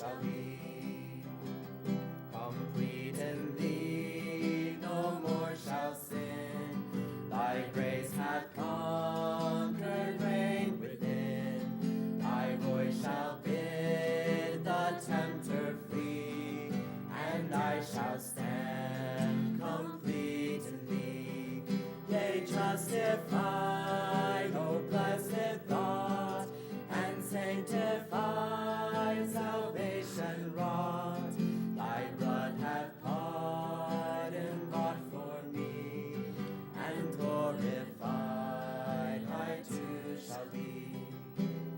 shall be. Complete in thee, no more shall sin. Thy grace hath conquered, reign within. Thy voice shall bid the tempter flee, and I shall stand complete in thee. Yea, justified, O blessed thought, and sanctified, salvation wrought. Thy blood hath pardon bought for me, and glorified I too shall be.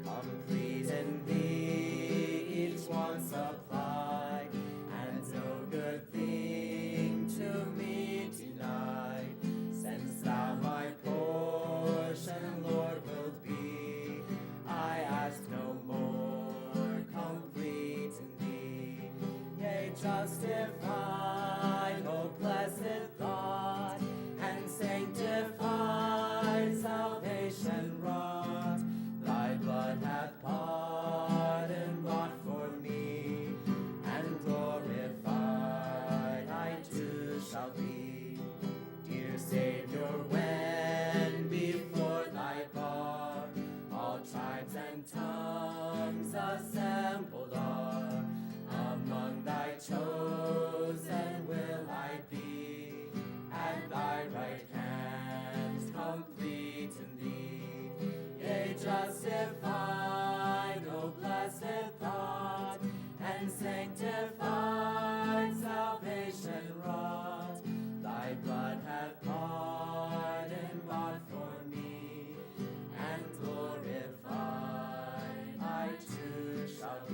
Complete in thee, each want supplied, and no good thing to me denied. Since thou my portion, Lord, wilt be, I ask no more, complete in thee. Yea, justified, O blessed thought, and sanctified, salvation wrought. Thy blood hath pardon bought for me, and glorified I too shall be. Dear Savior, when before thy bar all tribes and tongues assembled are, among thy chosen will I be, at thy right hand, complete in thee. Yea, justified, O blessed thought, and sanctified, salvation wrought. Thy blood hath pardon bought for me, and glorified I too shall be.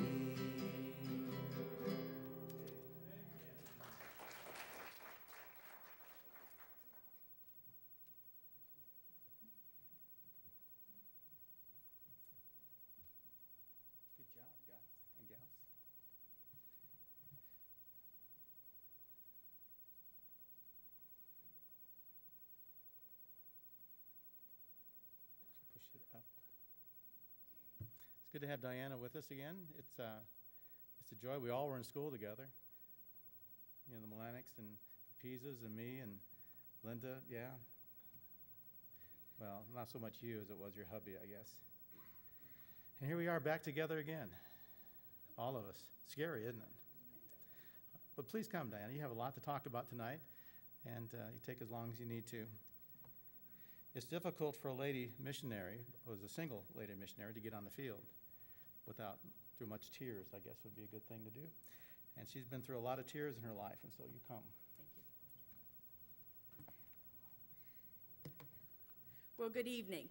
Good job, guys and gals. Push it up. It's good to have Diana with us again. It's a joy. We all were in school together. You know, the Melanics and the Pisas and me and Linda, yeah. Well, not so much you as it was your hubby, I guess. And here we are back together again. All of us. Scary, isn't it? But please come, Diana. You have a lot to talk about tonight, and you take as long as you need to. It's difficult for a lady missionary, or as a single lady missionary, to get on the field without through much tears, I guess would be a good thing to do. And she's been through a lot of tears in her life, and so you come. Thank you. Well, good evening.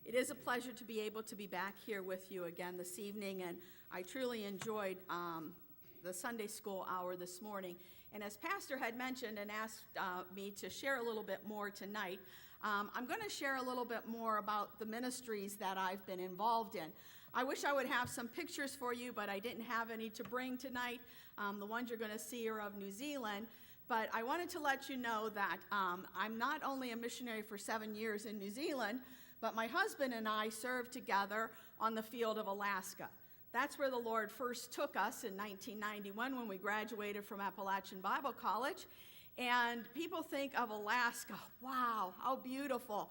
It is a pleasure to be able to be back here with you again this evening, and I truly enjoyed the Sunday school hour this morning. And as Pastor had mentioned and asked me to share a little bit more tonight, I'm going to share a little bit more about the ministries that I've been involved in. I wish I would have some pictures for you, but I didn't have any to bring tonight. The ones you're going to see are of New Zealand. But I wanted to let you know that I'm not only a missionary for 7 years in New Zealand, but my husband and I served together on the field of Alaska. That's where the Lord first took us in 1991 when we graduated from Appalachian Bible College. And people think of Alaska, wow, how beautiful.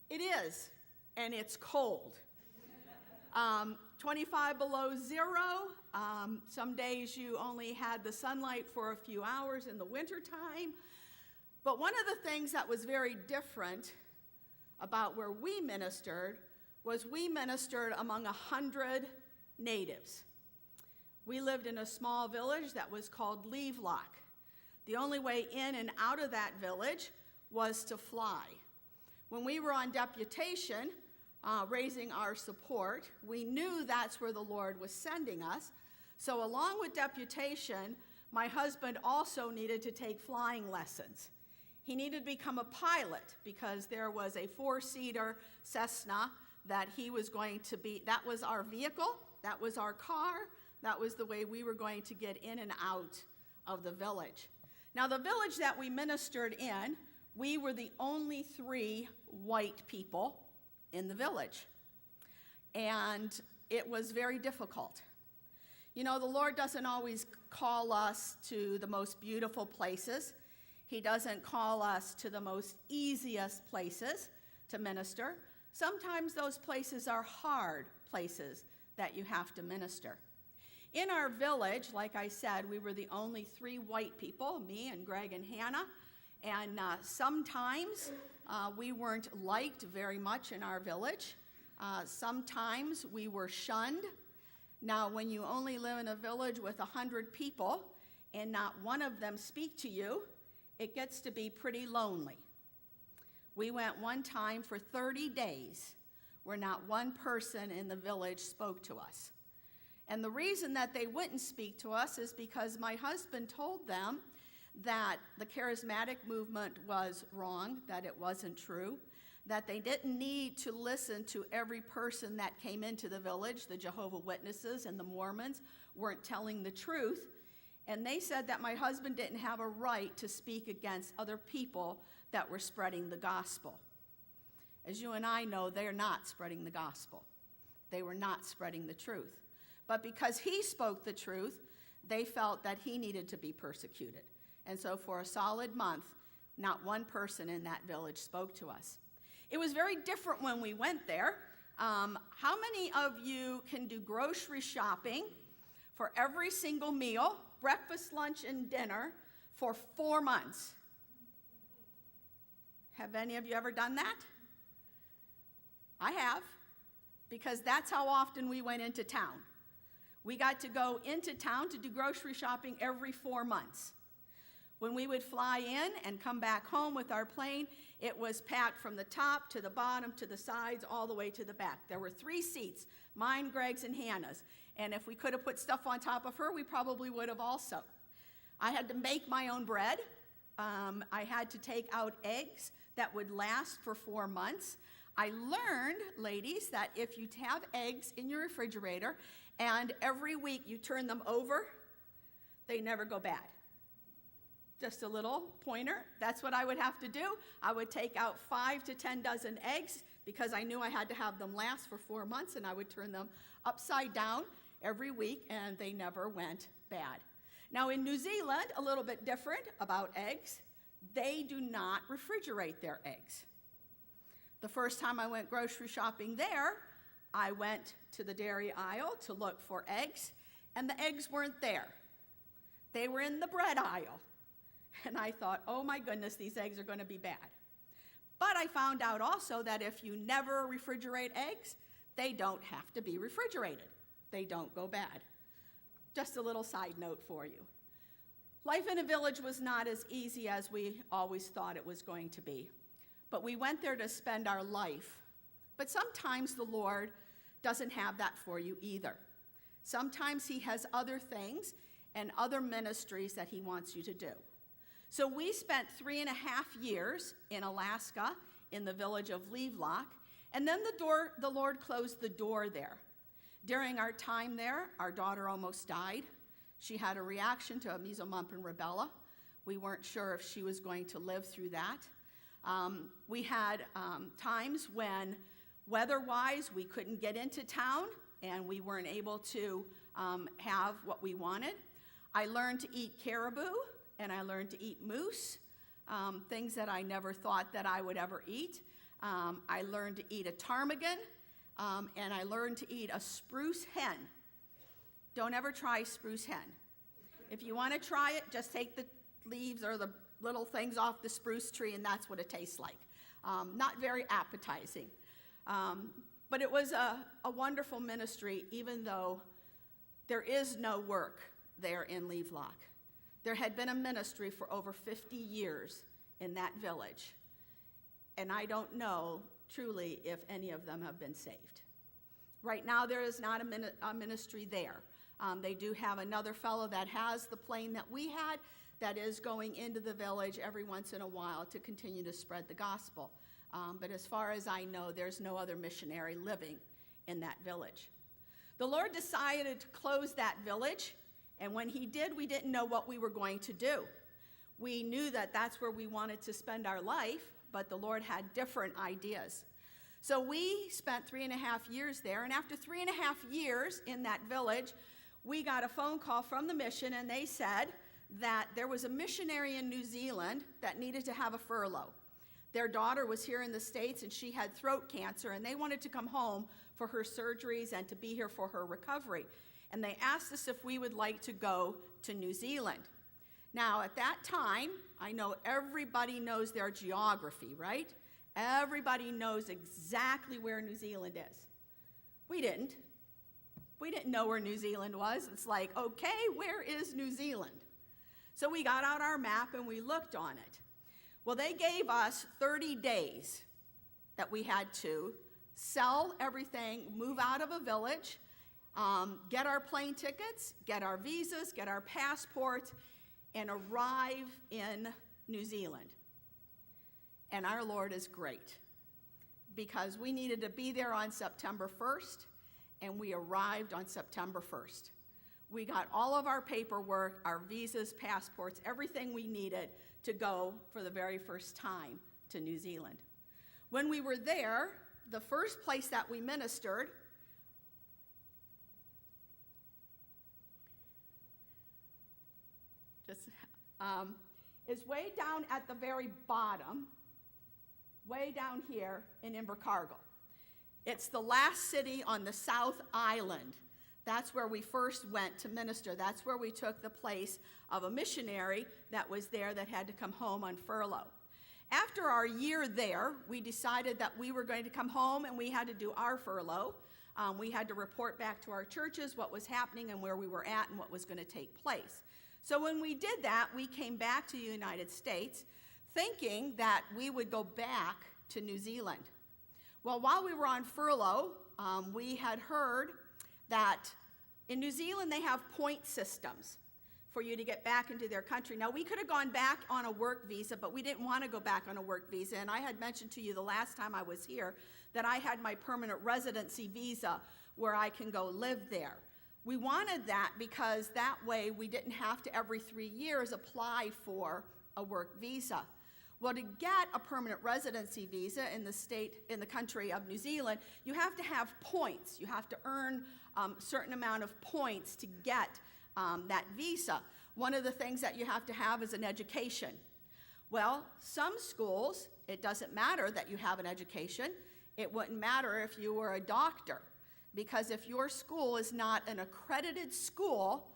It is, and it's cold. 25 below zero. Some days you only had the sunlight for a few hours in the wintertime. But one of the things that was very different about where we ministered was we ministered among 100 natives. We lived in a small village that was called Levelock. The only way in and out of that village was to fly. When we were on deputation, raising our support, we knew that's where the Lord was sending us. So along with deputation, my husband also needed to take flying lessons. He needed to become a pilot because there was a 4-seater Cessna that he was going to be, that was our vehicle, that was our car, that was the way we were going to get in and out of the village. Now, the village that we ministered in, we were the only 3 white people in the village. And it was very difficult. You know, the Lord doesn't always call us to the most beautiful places. He doesn't call us to the most easiest places to minister. Sometimes those places are hard places that you have to minister. In our village, like I said, we were the only 3 white people, me and Greg and Hannah, and sometimes we weren't liked very much in our village. Sometimes we were shunned. Now, when you only live in a village with 100 people and not one of them speak to you, it gets to be pretty lonely. We went one time for 30 days where not one person in the village spoke to us. And the reason that they wouldn't speak to us is because my husband told them that the charismatic movement was wrong, that it wasn't true, that they didn't need to listen to every person that came into the village. The Jehovah's Witnesses and the Mormons weren't telling the truth. And they said that my husband didn't have a right to speak against other people that were spreading the gospel. As you and I know, they're not spreading the gospel. They were not spreading the truth. But because he spoke the truth, they felt that he needed to be persecuted. And so for a solid month, not one person in that village spoke to us. It was very different when we went there. How many of you can do grocery shopping for every single meal, breakfast, lunch, and dinner for 4 months? Have any of you ever done that? I have, because that's how often we went into town. We got to go into town to do grocery shopping every 4 months. When we would fly in and come back home with our plane, it was packed from the top to the bottom to the sides all the way to the back. There were 3 seats, mine, Greg's, and Hannah's. And if we could have put stuff on top of her, we probably would have also. I had to make my own bread. I had to take out eggs that would last for 4 months. I learned, ladies, that if you have eggs in your refrigerator and every week you turn them over, they never go bad. Just a little pointer. That's what I would have to do. I would take out 5 to 10 dozen eggs because I knew I had to have them last for 4 months, and I would turn them upside down every week, and they never went bad. Now in New Zealand, a little bit different about eggs. They do not refrigerate their eggs. The first time I went grocery shopping there, I went to the dairy aisle to look for eggs, and the eggs weren't there. They were in the bread aisle. And I thought, oh my goodness, these eggs are going to be bad. But I found out also that if you never refrigerate eggs, they don't have to be refrigerated. They don't go bad. Just a little side note for you. Life in a village was not as easy as we always thought it was going to be. But we went there to spend our life. But sometimes the Lord doesn't have that for you either. Sometimes he has other things and other ministries that he wants you to do. So we spent 3.5 years in Alaska in the village of Levelock, and then the Lord closed the door there. During our time there, our daughter almost died. She had a reaction to measles, mumps, and rubella. We weren't sure if she was going to live through that. We had times when, weather-wise, we couldn't get into town, and we weren't able to have what we wanted. I learned to eat caribou, and I learned to eat moose, things that I never thought that I would ever eat. I learned to eat a ptarmigan, and I learned to eat a spruce hen. Don't ever try spruce hen. If you want to try it, just take the leaves or the little things off the spruce tree, and that's what it tastes like. Not very appetizing. But it was a wonderful ministry, even though there is no work there in Levelock. There had been a ministry for over 50 years in that village, and I don't know truly if any of them have been saved. Right now, there is not a ministry there. They do have another fellow that has the plane that we had that is going into the village every once in a while to continue to spread the gospel. But as far as I know, there's no other missionary living in that village. The Lord decided to close that village, and when he did, we didn't know what we were going to do. We knew that that's where we wanted to spend our life, but the Lord had different ideas. So we spent 3.5 years there, and after 3.5 years in that village, we got a phone call from the mission, and they said that there was a missionary in New Zealand that needed to have a furlough. Their daughter was here in the States, and she had throat cancer, and they wanted to come home for her surgeries and to be here for her recovery. And they asked us if we would like to go to New Zealand. Now, at that time, I know everybody knows their geography, right? Everybody knows exactly where New Zealand is. We didn't. We didn't know where New Zealand was. It's like, okay, where is New Zealand? So we got out our map and we looked on it. Well, they gave us 30 days that we had to sell everything, move out of a village, get our plane tickets, get our visas, get our passports, and arrive in New Zealand. And our Lord is great, because we needed to be there on September 1st, and we arrived on September 1st. We got all of our paperwork, our visas, passports, everything we needed to go for the very first time to New Zealand. When we were there, the first place that we ministered is way down at the very bottom, way down here in Invercargill. It's the last city on the South Island. That's where we first went to minister. That's where we took the place of a missionary that was there that had to come home on furlough. After our year there, we decided that we were going to come home and we had to do our furlough. We had to report back to our churches what was happening and where we were at and what was going to take place. So when we did that, we came back to the United States thinking that we would go back to New Zealand. Well, while we were on furlough, we had heard that in New Zealand they have point systems for you to get back into their country. Now, we could have gone back on a work visa, but we didn't want to go back on a work visa. And I had mentioned to you the last time I was here that I had my permanent residency visa where I can go live there. We wanted that because that way we didn't have to every 3 years apply for a work visa. Well, to get a permanent residency visa in the country of New Zealand, you have to have points. You have to earn a certain amount of points to get that visa. One of the things that you have to have is an education. Well, some schools, it doesn't matter that you have an education. It wouldn't matter if you were a doctor, because if your school is not an accredited school,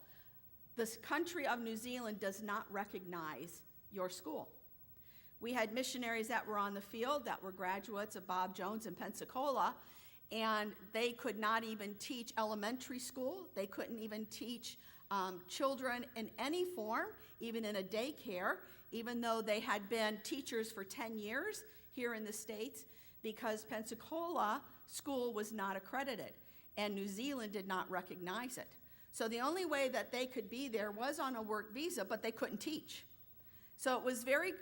this country of New Zealand does not recognize your school. We had missionaries that were on the field that were graduates of Bob Jones in Pensacola, and they could not even teach elementary school. They couldn't even teach children in any form, even in a daycare, even though they had been teachers for 10 years here in the States, because Pensacola school was not accredited, and New Zealand did not recognize it. So the only way that they could be there was on a work visa, but they couldn't teach. So it was very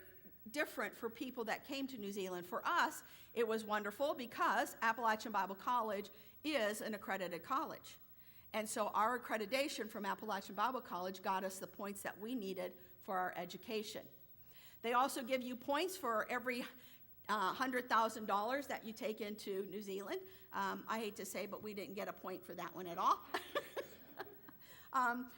different for people that came to New Zealand. For us, it was wonderful because Appalachian Bible College is an accredited college. And so our accreditation from Appalachian Bible College got us the points that we needed for our education. They also give you points for every $100,000 that you take into New Zealand. I hate to say, but we didn't get a point for that one at all.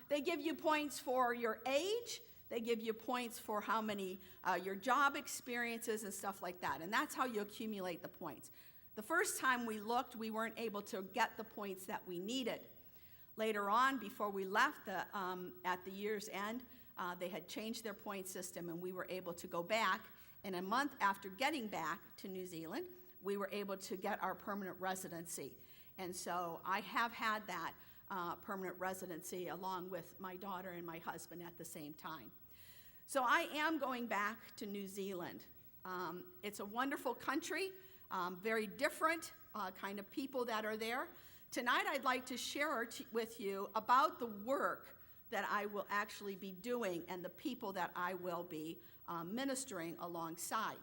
They give you points for your age. They give you points for how many your job experiences and stuff like that. And that's how you accumulate the points. The first time we looked, we weren't able to get the points that we needed. Later on, before we left at the year's end, they had changed their point system, and we were able to go back. And a month after getting back to New Zealand, we were able to get our permanent residency. And so I have had that permanent residency along with my daughter and my husband at the same time. So I am going back to New Zealand. It's a wonderful country, very different kind of people that are there. Tonight I'd like to share with you about the work that I will actually be doing and the people that I will be ministering alongside.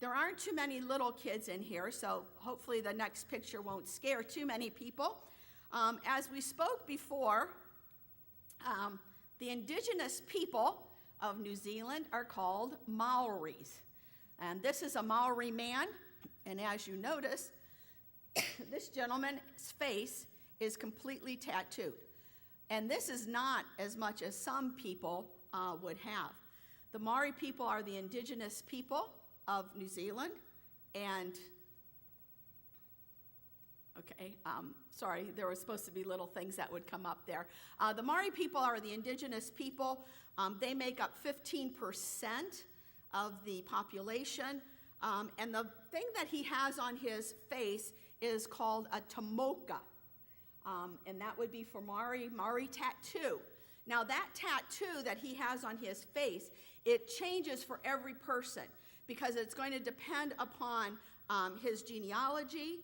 There aren't too many little kids in here, so hopefully the next picture won't scare too many people. As we spoke before, the indigenous people of New Zealand are called Maoris. And this is a Maori man, and as you notice, this gentleman's face is completely tattooed. And this is not as much as some people would have. The Maori people are the indigenous people of New Zealand, and sorry, there was supposed to be little things that would come up there. The Maori people are the indigenous people. They make up 15% of the population. And the thing that he has on his face is called a tomoka. And that would be for Maori tattoo. Now that tattoo that he has on his face, it changes for every person because it's going to depend upon his genealogy,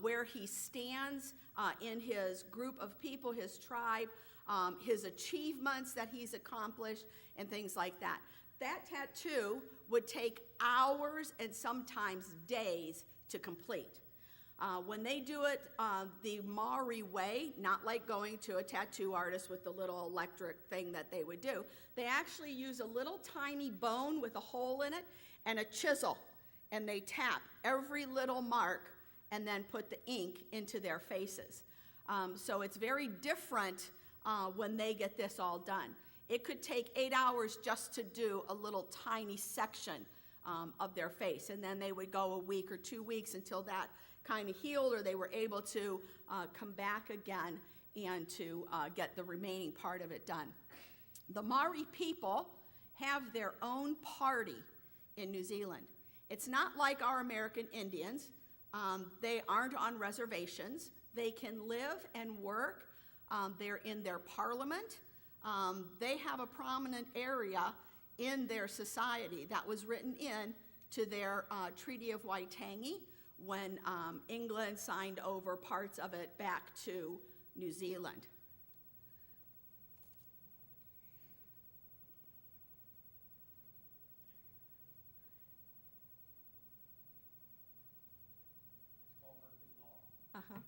where he stands in his group of people, his tribe, his achievements that he's accomplished, and things like that. That tattoo would take hours and sometimes days to complete. When they do it the Maori way, not like going to a tattoo artist with the little electric thing that they would do, they actually use a little tiny bone with a hole in it and a chisel, and they tap every little mark and then put the ink into their faces. So it's very different when they get this all done. It could take 8 hours just to do a little tiny section of their face, and then they would go a week or 2 weeks until that kind of healed, or they were able to come back again and to get the remaining part of it done. The Maori people have their own party in New Zealand. It's not like our American Indians. They aren't on reservations. They can live and work. They're in their parliament. They have a prominent area in their society that was written in to their Treaty of Waitangi when England signed over parts of it back to New Zealand. It's called Murphy's Law. Uh-huh.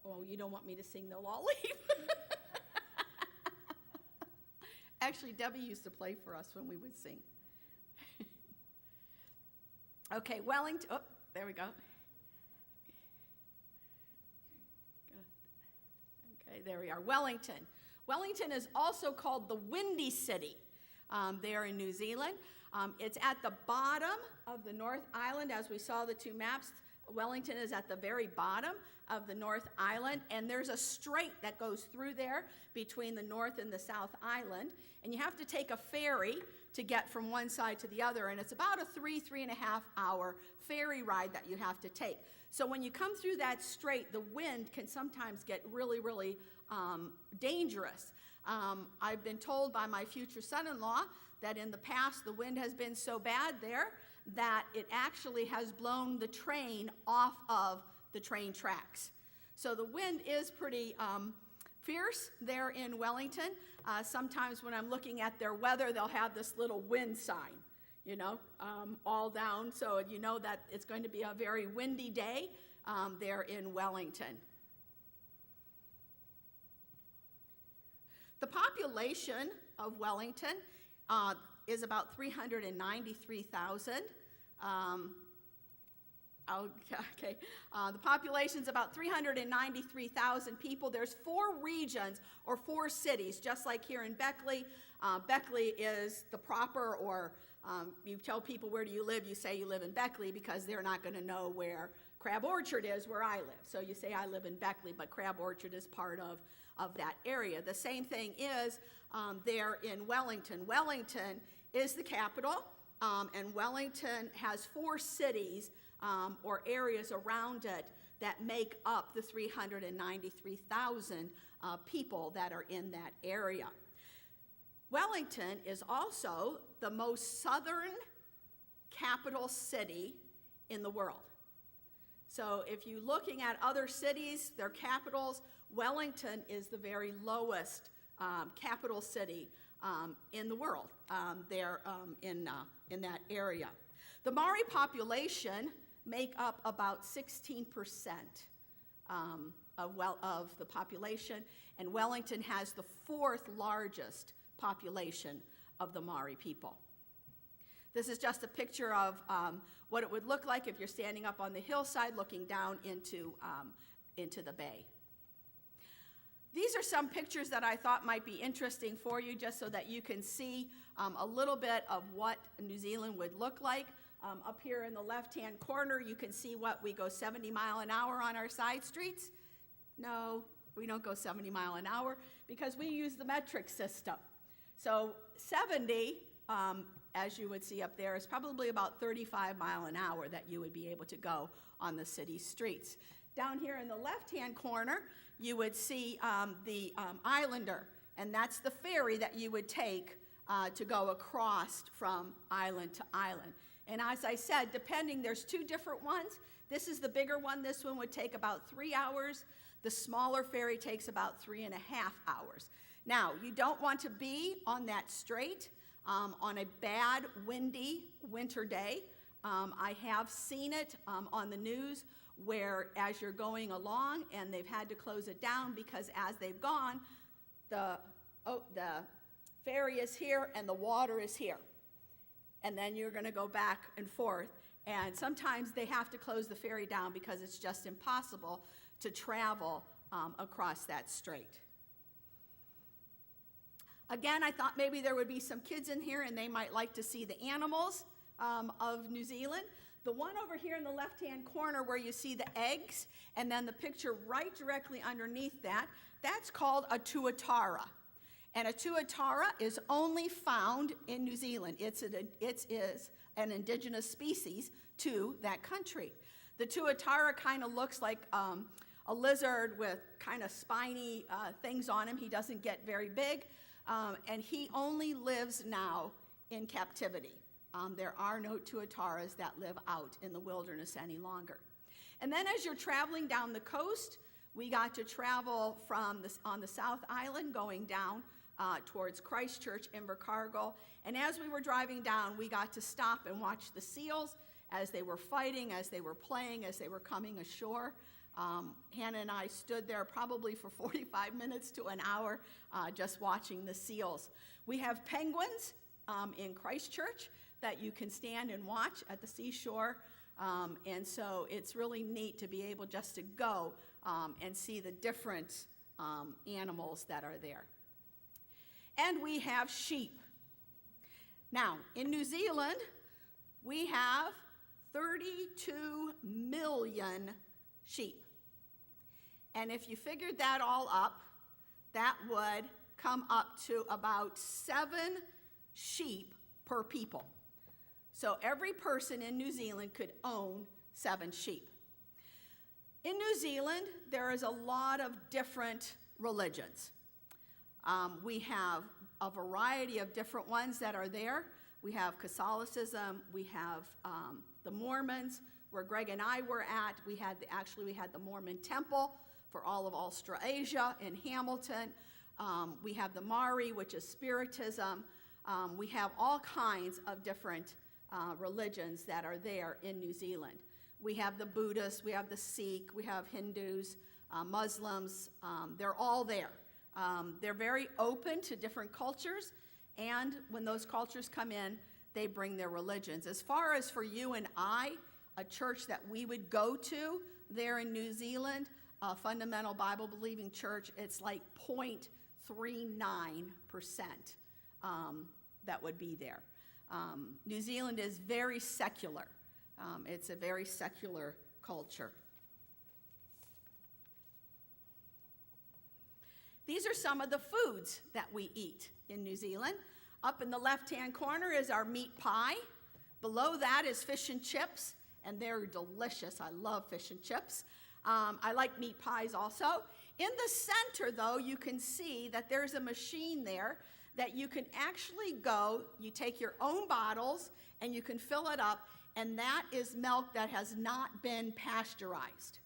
Oh, you don't want me to sing the law leaf? Actually, Debbie used to play for us when we would sing. Okay, Wellington, oh, there we go. Okay, there we are, Wellington. Wellington is also called the Windy City there in New Zealand. It's at the bottom of the North Island, as we saw the two maps. Wellington is at the very bottom of the North Island, and there's a strait that goes through there between the North and the South Island, and you have to take a ferry to get from one side to the other, and it's about a 3.5 hour ferry ride that you have to take. So when you come through that strait, the wind can sometimes get really, really dangerous. I've been told by my future son-in-law that in the past the wind has been so bad there that it actually has blown the train off of the train tracks. So the wind is pretty fierce there in Wellington. Sometimes when I'm looking at their weather, they'll have this little wind sign, all down, so you know that it's going to be a very windy day there in Wellington. The population of Wellington is about 393,000. Okay, the population's about 393,000 people. There's 4 regions or 4 cities, just like here in Beckley. Beckley is the proper, or you tell people where do you live, you say you live in Beckley because they're not going to know where Crab Orchard is, where I live. So you say I live in Beckley, but Crab Orchard is part of that area. The same thing is there in Wellington. Wellington is the capital, and Wellington has 4 cities or areas around it that make up the 393,000 people that are in that area. Wellington is also the most southern capital city in the world. So if you're looking at other cities, their capitals, Wellington is the very lowest capital city in the world there in that area. The Maori population make up about 16% of the population, and Wellington has the 4th largest population of the Maori people. This is just a picture of what it would look like if you're standing up on the hillside looking down into the bay. These are some pictures that I thought might be interesting for you, just so that you can see a little bit of what New Zealand would look like. Up here in the left-hand corner, you can see what we go 70 mile an hour on our side streets. No, we don't go 70 mile an hour because we use the metric system. So 70, as you would see up there, is probably about 35 mile an hour that you would be able to go on the city streets. Down here in the left-hand corner, you would see the Islander, and that's the ferry that you would take to go across from island to island. And as I said, depending, there's two different ones. This is the bigger one. This one would take about 3 hours. The smaller ferry takes about 3.5 hours. Now, you don't want to be on that strait on a bad, windy winter day. I have seen it on the news where as you're going along and they've had to close it down because as they've gone, the ferry is here and the water is here. And then you're going to go back and forth. And sometimes they have to close the ferry down because it's just impossible to travel across that strait. Again, I thought maybe there would be some kids in here and they might like to see the animals of New Zealand. The one over here in the left-hand corner where you see the eggs, and then the picture right directly underneath that, that's called a tuatara. And a tuatara is only found in New Zealand. It is an indigenous species to that country. The tuatara kind of looks like a lizard with kind of spiny things on him. He doesn't get very big, and he only lives now in captivity. There are no tuataras that live out in the wilderness any longer. And then as you're traveling down the coast, we got to travel on the South Island going down towards Christchurch, Invercargill. And as we were driving down, we got to stop and watch the seals as they were fighting, as they were playing, as they were coming ashore. Hannah and I stood there probably for 45 minutes to an hour just watching the seals. We have penguins in Christchurch that you can stand and watch at the seashore. And so it's really neat to be able just to go and see the different animals that are there. And we have sheep. Now, in New Zealand, we have 32 million sheep. And if you figured that all up, that would come up to about 7 sheep per people. So every person in New Zealand could own 7 sheep. In New Zealand, there is a lot of different religions. We have a variety of different ones that are there. We have Catholicism, we have the Mormons, where Greg and I were at. We had the Mormon temple for all of Australasia in Hamilton. We have the Maori, which is Spiritism. We have all kinds of different religions that are there in New Zealand. We have the Buddhists, we have the Sikh, we have Hindus, Muslims. They're all there. They're very open to different cultures, and when those cultures come in, they bring their religions. As far as for you and I, a church that we would go to there in New Zealand, a fundamental Bible-believing church, it's like 0.39% that would be there. New Zealand is very secular. It's a very secular culture. These are some of the foods that we eat in New Zealand. Up in the left-hand corner is our meat pie. Below that is fish and chips, and they're delicious. I love fish and chips. I like meat pies also. In the center, though, you can see that there's a machine there that you can actually go, you take your own bottles, and you can fill it up, and that is milk that has not been pasteurized.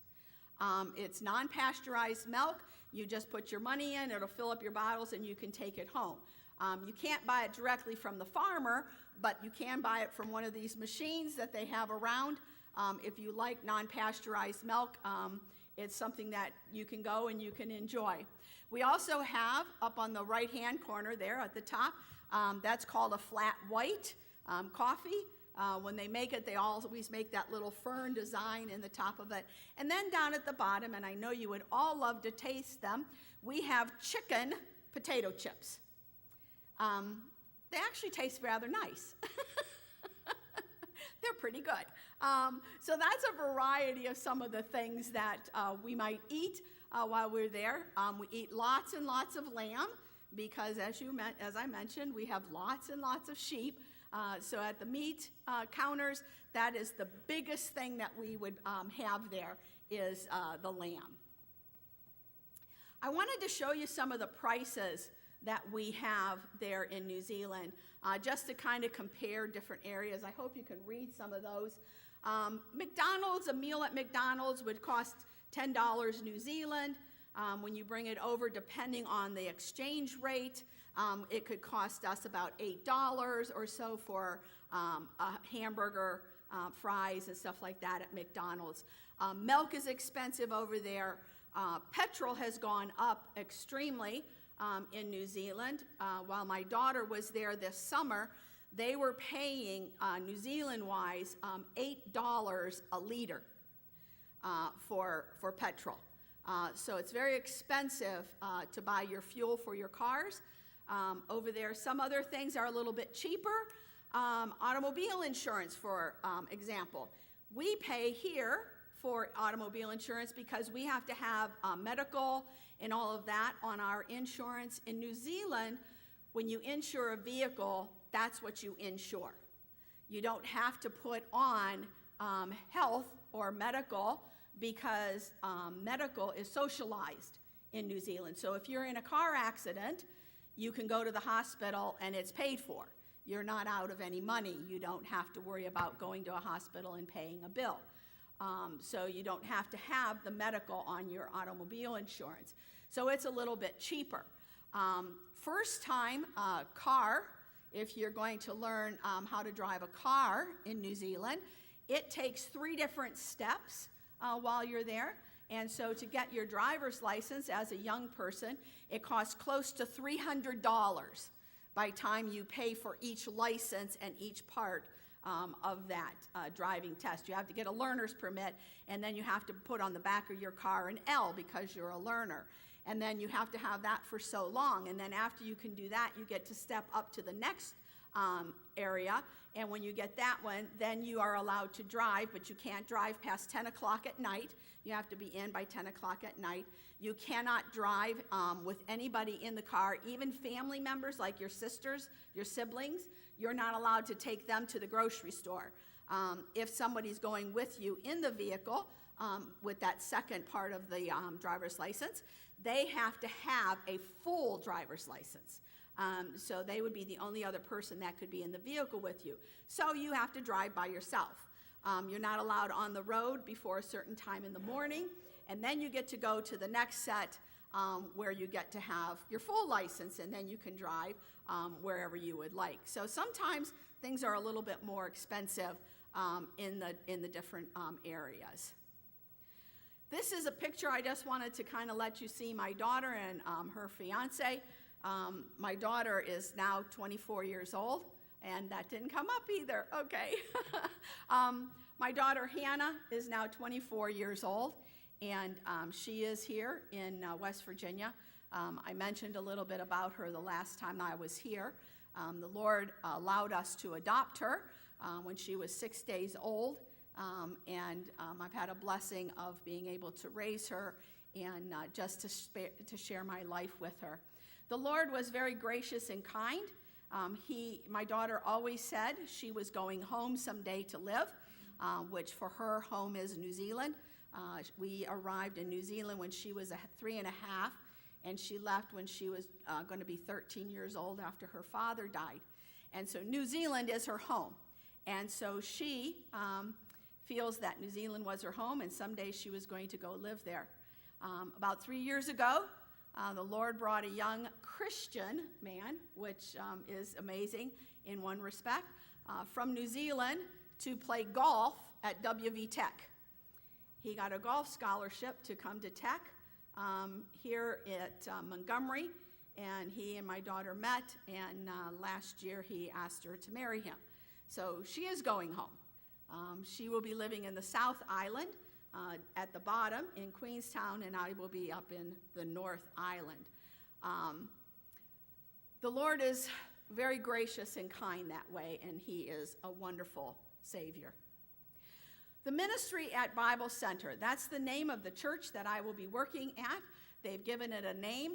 It's non-pasteurized milk. You just put your money in, it'll fill up your bottles, and you can take it home. You can't buy it directly from the farmer, but you can buy it from one of these machines that they have around. If you like non-pasteurized milk, it's something that you can go and you can enjoy. We also have, up on the right-hand corner there at the top, that's called a flat white. coffee. When they make it, they always make that little fern design in the top of it. And then down at the bottom, and I know you would all love to taste them, we have chicken potato chips. They actually taste rather nice. They're pretty good. So that's a variety of some of the things that we might eat while we're there. We eat lots and lots of lamb because, as I mentioned, we have lots and lots of sheep. So at the meat counters, that is the biggest thing that we would have there is the lamb. I wanted to show you some of the prices that we have there in New Zealand, just to kind of compare different areas. I hope you can read some of those. McDonald's, a meal at McDonald's would cost $10 New Zealand. When you bring it over, depending on the exchange rate, it could cost us about $8 or so for a hamburger, fries, and stuff like that at McDonald's. Milk is expensive over there. Petrol has gone up extremely in New Zealand. While my daughter was there this summer, they were paying, New Zealand-wise, $8 a liter for petrol. So it's very expensive to buy your fuel for your cars. Over there, some other things are a little bit cheaper. Automobile insurance, for example. We pay here for automobile insurance because we have to have medical and all of that on our insurance. In New Zealand, when you insure a vehicle, that's what you insure. You don't have to put on health or medical because medical is socialized in New Zealand. So if you're in a car accident, you can go to the hospital and it's paid for. You're not out of any money. You don't have to worry about going to a hospital and paying a bill. So you don't have to have the medical on your automobile insurance. So it's a little bit cheaper. First time car, if you're going to learn how to drive a car in New Zealand, it takes 3 different steps while you're there. And so to get your driver's license as a young person, it costs close to $300 by the time you pay for each license and each part of that driving test. You have to get a learner's permit, and then you have to put on the back of your car an L because you're a learner. And then you have to have that for so long. And then after you can do that, you get to step up to the next area. And when you get that one, then you are allowed to drive, but you can't drive past 10 o'clock at night. You have to be in by 10 o'clock at night. You cannot drive with anybody in the car, even family members like your sisters, your siblings. You're not allowed to take them to the grocery store. If somebody's going with you in the vehicle with that second part of the driver's license, they have to have a full driver's license. So they would be the only other person that could be in the vehicle with you. So you have to drive by yourself. You're not allowed on the road before a certain time in the morning. And then you get to go to the next set where you get to have your full license, and then you can drive wherever you would like. So sometimes things are a little bit more expensive in the different areas. This is a picture I just wanted to kind of let you see my daughter and her fiance. My daughter is now 24 years old, and that didn't come up either. Okay. My daughter Hannah is now 24 years old, and she is here in West Virginia. I mentioned a little bit about her the last time I was here. The Lord allowed us to adopt her when she was 6 days old, and I've had a blessing of being able to raise her and just to share my life with her. The Lord was very gracious and kind. My daughter always said she was going home someday to live, which for her, home is New Zealand. We arrived in New Zealand when she was 3 and a half, and she left when she was going to be 13 years old after her father died. And so New Zealand is her home. And so she feels that New Zealand was her home, and someday she was going to go live there. About 3 years ago, the Lord brought a young Christian man, which is amazing in one respect, from New Zealand to play golf at WV Tech. He got a golf scholarship to come to Tech here at Montgomery, and he and my daughter met, and last year he asked her to marry him. So she is going home. She will be living in the South Island at the bottom in Queenstown, and I will be up in the North Island. The Lord is very gracious and kind that way, and he is a wonderful Savior. The ministry at Bible Center, that's the name of the church that I will be working at. They've given it a name,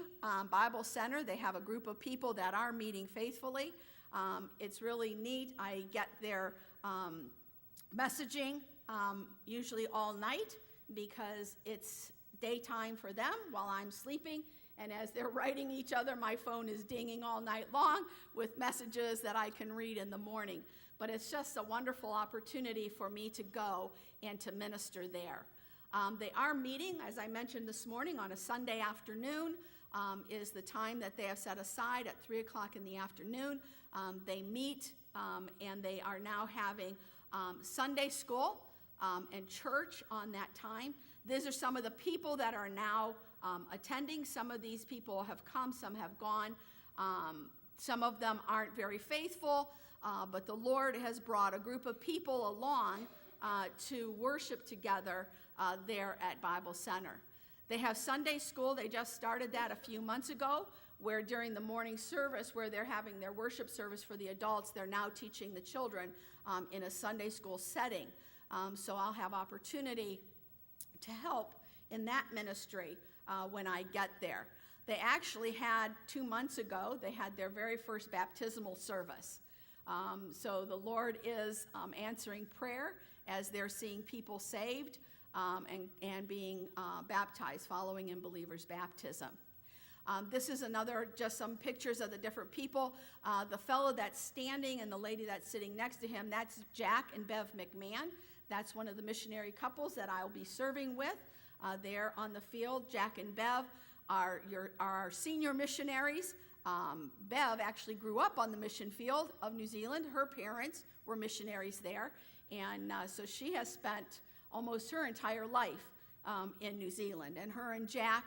Bible Center. They have a group of people that are meeting faithfully. It's really neat. I get their messaging usually all night because it's daytime for them while I'm sleeping. And as they're writing each other, my phone is dinging all night long with messages that I can read in the morning. But it's just a wonderful opportunity for me to go and to minister there. They are meeting, as I mentioned this morning, on a Sunday afternoon is the time that they have set aside at 3 o'clock in the afternoon. They meet and they are now having Sunday school and church on that time. These are some of the people that are now attending. Some of these people have come, some have gone. Some of them aren't very faithful, but the Lord has brought a group of people along to worship together there at Bible Center. They have Sunday school. They just started that a few months ago, where during the morning service, where they're having their worship service for the adults, they're now teaching the children in a Sunday school setting. So I'll have opportunity to help in that ministry when I get there. They actually had 2 months ago, they had their very first baptismal service. So the Lord is answering prayer as they're seeing people saved and being baptized, following in believers' baptism. This is just some pictures of the different people. The fellow that's standing and the lady that's sitting next to him, that's Jack and Bev McMahon. That's one of the missionary couples that I'll be serving with there on the field. Jack and Bev are our senior missionaries. Bev actually grew up on the mission field of New Zealand. Her parents were missionaries there, and so she has spent almost her entire life in New Zealand. And her and Jack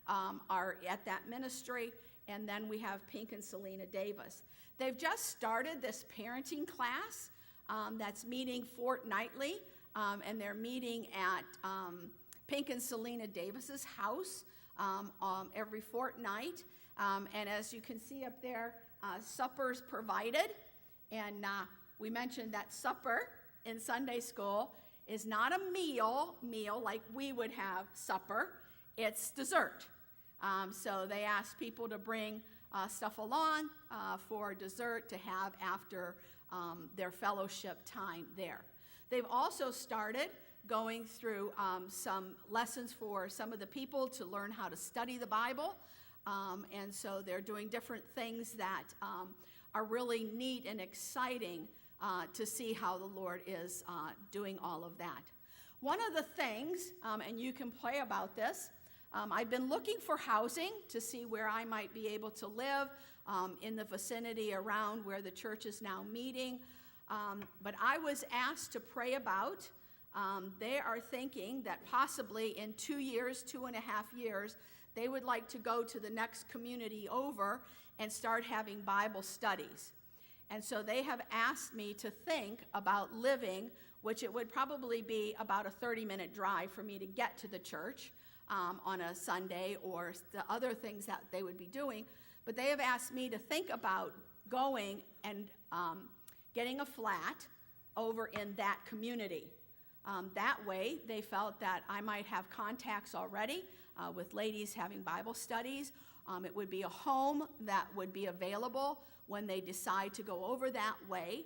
are at that ministry, and then we have Pink and Selena Davis. They've just started this parenting class that's meeting fortnightly, and they're meeting at Pink and Selena Davis's house every fortnight. And as you can see up there, supper's provided. And we mentioned that supper in Sunday school is not a meal like we would have supper. It's dessert. So they ask people to bring stuff along for dessert to have after their fellowship time there. They've also started going through some lessons for some of the people to learn how to study the Bible. And so they're doing different things that are really neat and exciting to see how the Lord is doing all of that. One of the things, and you can pray about this, I've been looking for housing to see where I might be able to live in the vicinity around where the church is now meeting. But I was asked to pray about, they are thinking that possibly in 2 years, 2.5 years, they would like to go to the next community over and start having Bible studies. And so they have asked me to think about living, which it would probably be about a 30-minute drive for me to get to the church on a Sunday or the other things that they would be doing. But they have asked me to think about going and getting a flat over in that community. That way, they felt that I might have contacts already with ladies having Bible studies. It would be a home that would be available when they decide to go over that way.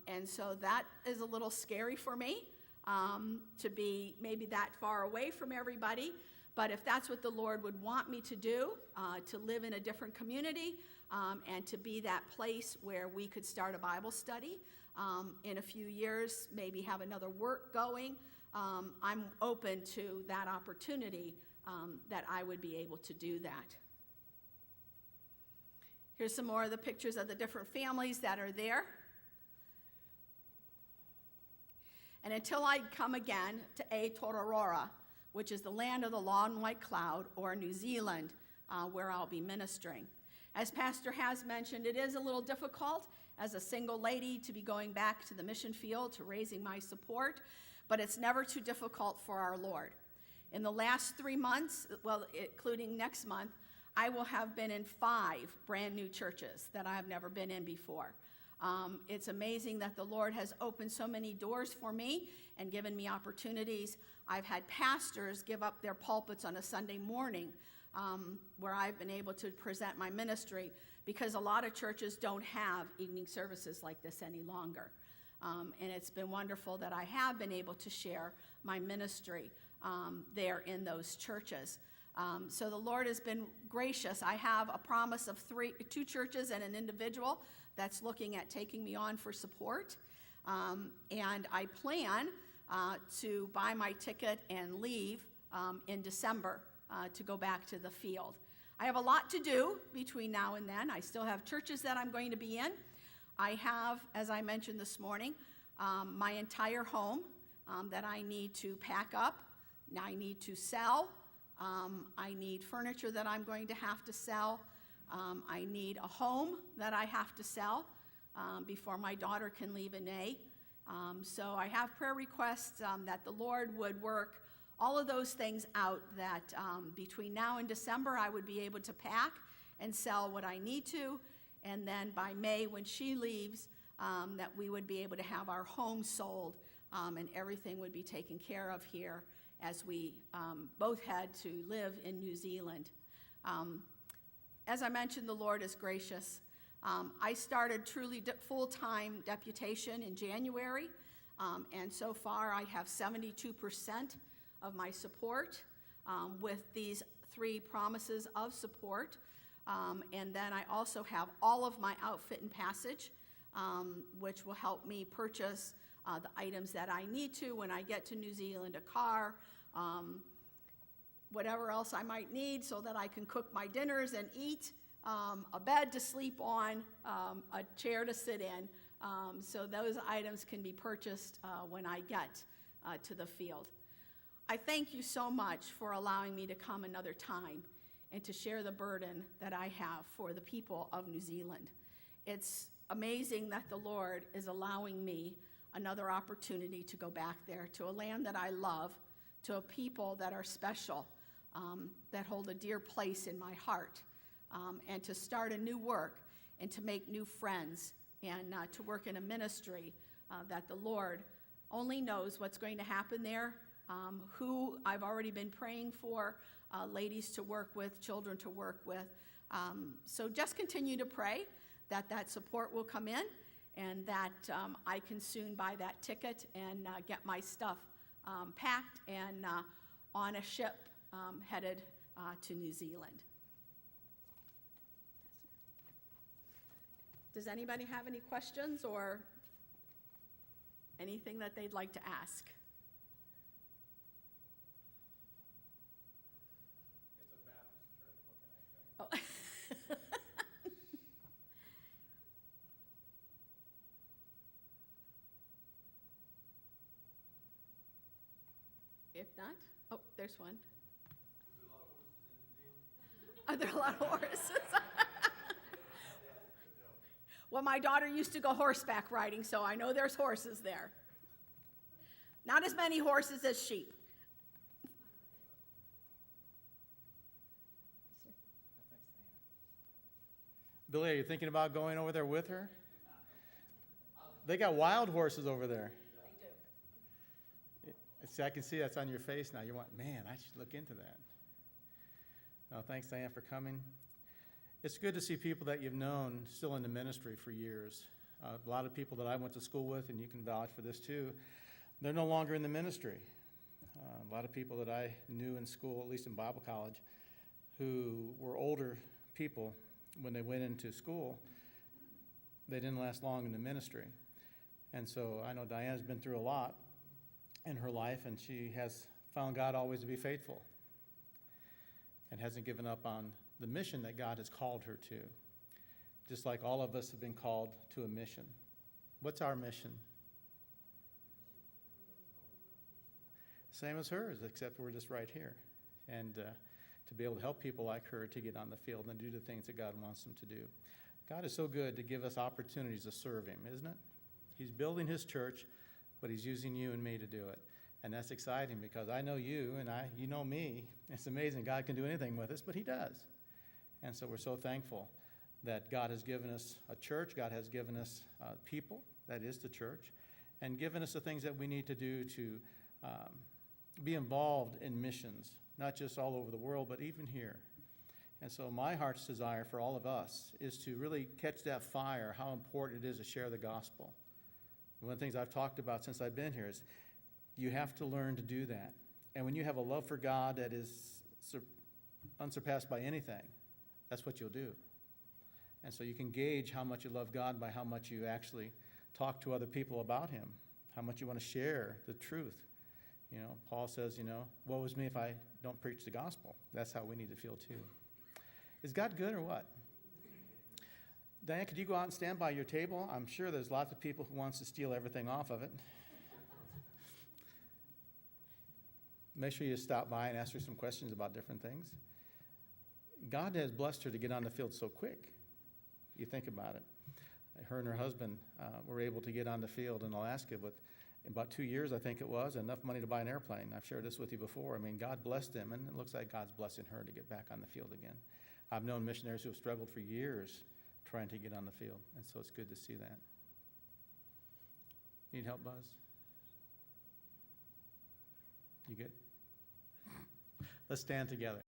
And so that is a little scary for me to be maybe that far away from everybody. But if that's what the Lord would want me to do, to live in a different community and to be that place where we could start a Bible study in a few years, maybe have another work going, I'm open to that opportunity that I would be able to do that. Here's some more of the pictures of the different families that are there. And until I come again to Aotearoa, which is the land of the long white cloud, or New Zealand, where I'll be ministering. As Pastor has mentioned, it is a little difficult as a single lady to be going back to the mission field to raising my support, but it's never too difficult for our Lord. In the last 3 months, well, including next month, I will have been in 5 brand new churches that I have never been in before. It's amazing that the Lord has opened so many doors for me and given me opportunities. I've had pastors give up their pulpits on a Sunday morning where I've been able to present my ministry, because a lot of churches don't have evening services like this any longer. And it's been wonderful that I have been able to share my ministry there in those churches. So the Lord has been gracious. I have a promise of 2 churches and an individual that's looking at taking me on for support. And I plan to buy my ticket and leave in December to go back to the field. I have a lot to do between now and then. I still have churches that I'm going to be in. I have, as I mentioned this morning, my entire home that I need to pack up. I need to sell. I need furniture that I'm going to have to sell. I need a home that I have to sell before my daughter can leave in May. So I have prayer requests that the Lord would work all of those things out, that between now and December I would be able to pack and sell what I need to, and then by May when she leaves, that we would be able to have our home sold and everything would be taken care of here as we both had to live in New Zealand. As I mentioned, the Lord is gracious. I started truly full-time deputation in January, and so far I have 72% of my support with these 3 promises of support. And then I also have all of my outfit and passage, which will help me purchase the items that I need to when I get to New Zealand, a car, whatever else I might need so that I can cook my dinners and eat, a bed to sleep on, a chair to sit in. So those items can be purchased when I get to the field. I thank you so much for allowing me to come another time and to share the burden that I have for the people of New Zealand. It's amazing that the Lord is allowing me another opportunity to go back there, to a land that I love, to a people that are special, that hold a dear place in my heart, and to start a new work and to make new friends and to work in a ministry that the Lord only knows what's going to happen there, who I've already been praying for, ladies to work with, children to work with. So just continue to pray that that support will come in and that I can soon buy that ticket and get my stuff packed and on a ship headed to New Zealand. Does anybody have any questions or anything that they'd like to ask? It's a Baptist church. What can I say? Oh. If not, oh, there's one. Are there a lot of horses? Well, my daughter used to go horseback riding, so I know there's horses there. Not as many horses as sheep. Billy, are you thinking about going over there with her? They got wild horses over there. They do. See, I can see that's on your face now. You want, man, I should look into that. Well, thanks, Diane, for coming. It's good to see people that you've known still in the ministry for years. A lot of people that I went to school with, and you can vouch for this too, they're no longer in the ministry. A lot of people that I knew in school, at least in Bible college, who were older people when they went into school, they didn't last long in the ministry. And so I know Diane's been through a lot in her life, and she has found God always to be faithful and hasn't given up on the mission that God has called her to, just like all of us have been called to a mission. What's our mission? Same as hers, except we're just right here. And to be able to help people like her to get on the field and do the things that God wants them to do. God is so good to give us opportunities to serve him, isn't it? He's building his church, but he's using you and me to do it. And that's exciting because I know you and you know me. It's amazing. God can do anything with us, but he does. And so we're so thankful that God has given us a church. God has given us people, that is the church, and given us the things that we need to do to be involved in missions, not just all over the world, but even here. And so my heart's desire for all of us is to really catch that fire, how important it is to share the gospel. One of the things I've talked about since I've been here is you have to learn to do that. And when you have a love for God that is unsurpassed by anything, that's what you'll do. And so you can gauge how much you love God by how much you actually talk to other people about him, how much you want to share the truth. You know, Paul says, woe is me if I don't preach the gospel. That's how we need to feel too. Is God good or what? Diane, could you go out and stand by your table? I'm sure there's lots of people who wants to steal everything off of it. Make sure you stop by and ask her some questions about different things. God has blessed her to get on the field so quick. You think about it. Her and her husband were able to get on the field in Alaska with about 2 years, I think it was, enough money to buy an airplane. I've shared this with you before. I mean, God blessed them, and it looks like God's blessing her to get back on the field again. I've known missionaries who have struggled for years trying to get on the field, and so it's good to see that. Need help, Buzz? You good? Let's stand together.